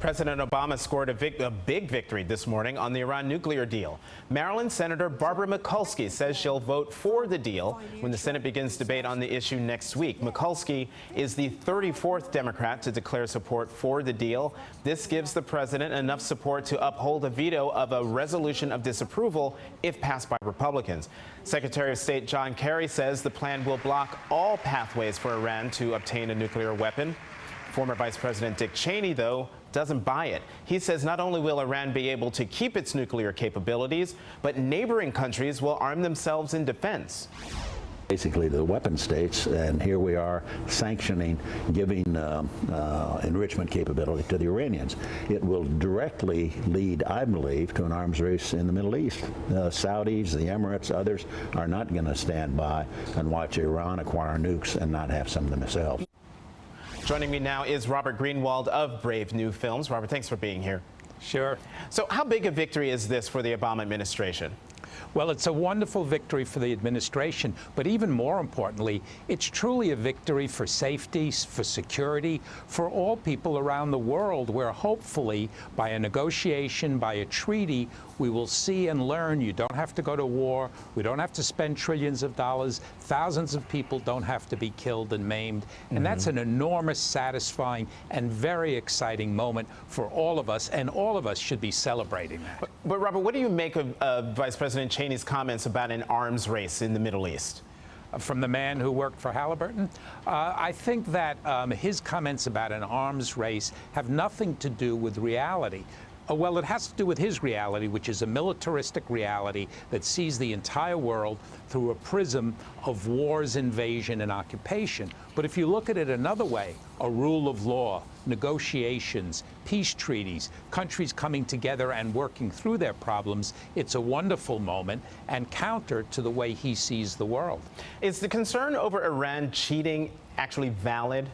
President Obama scored a big victory this morning on the Iran nuclear deal. Maryland Senator Barbara Mikulski says she'll vote for the deal when the Senate begins debate on the issue next week. Mikulski is the 34th Democrat to declare support for the deal. This gives the president enough support to uphold a veto of a resolution of disapproval if passed by Republicans. Secretary of State John Kerry says the plan will block all pathways for Iran to obtain a nuclear weapon. Former Vice President Dick Cheney, though, doesn't buy it. He says not only will Iran be able to keep its nuclear capabilities, but neighboring countries will arm themselves in defense. Basically the weapon states, and here we are sanctioning, giving enrichment capability to the Iranians. It will directly lead, I believe, to an arms race in the Middle East. The Saudis, the Emirates, others are not going to stand by and watch Iran acquire nukes and not have some of them themselves. Joining me now is Robert Greenwald of Brave New Films. Robert, thanks for being here. Sure. So how big a victory is this for the Obama administration? Well, it's a wonderful victory for the administration, but even more importantly, it's truly a victory for safety, for security, for all people around the world, where hopefully by a negotiation, by a treaty, we will see and learn you don't have to go to war, we don't have to spend trillions of dollars, thousands of people don't have to be killed and maimed, and that's an enormous, satisfying, and very exciting moment for all of us, and all of us should be celebrating that. But Robert, what do you make of Vice President Cheney's comments about an arms race in the Middle East? From the man who worked for Halliburton? I think that his comments about an arms race have nothing to do with reality. Well, it has to do with his reality, which is a militaristic reality that sees the entire world through a prism of wars, invasion, and occupation. But if you look at it another way, a rule of law, negotiations, peace treaties, countries coming together and working through their problems, it's a wonderful moment and counter to the way he sees the world. Is the concern over Iran cheating actually valid?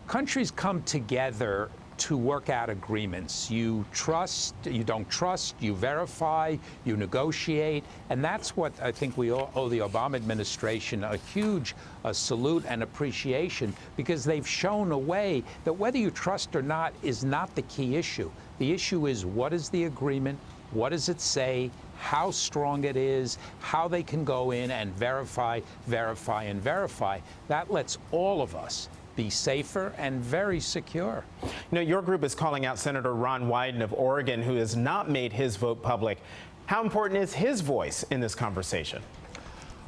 Countries come together to work out agreements. You trust, you don't trust, you verify, you negotiate, and that's what I think we owe the Obama administration a huge salute and appreciation, because they've shown a way that whether you trust or not is not the key issue. The issue is, what is the agreement? What does it say? How strong it is, how they can go in and verify, verify, and verify. That lets all of us be safer and very secure. You know, your group is calling out Senator Ron Wyden of Oregon, who has not made his vote public. How important is his voice in this conversation?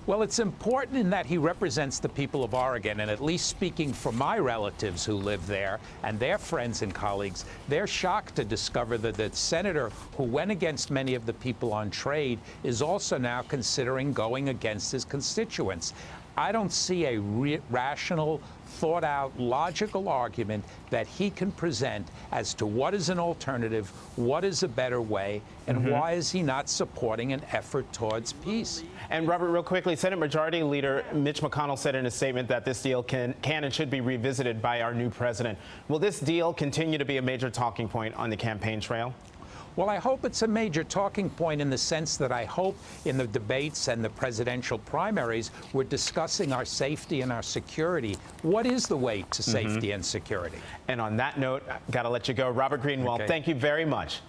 Well, it's important in that he represents the people of Oregon, and at least speaking for my relatives who live there and their friends and colleagues, they're shocked to discover that the senator who went against many of the people on trade is also now considering going against his constituents. I don't see a rational, thought-out, logical argument that he can present as to what is an alternative, what is a better way, and why is he not supporting an effort towards peace. And Robert, real quickly, Senate Majority Leader Mitch McConnell said in a statement that this deal can and should be revisited by our new president. Will this deal continue to be a major talking point on the campaign trail? Well, I hope it's a major talking point in the sense that I hope in the debates and the presidential primaries we're discussing our safety and our security. What is the way to safety and security? And on that note, got to let you go. Robert Greenwald, thank you very much.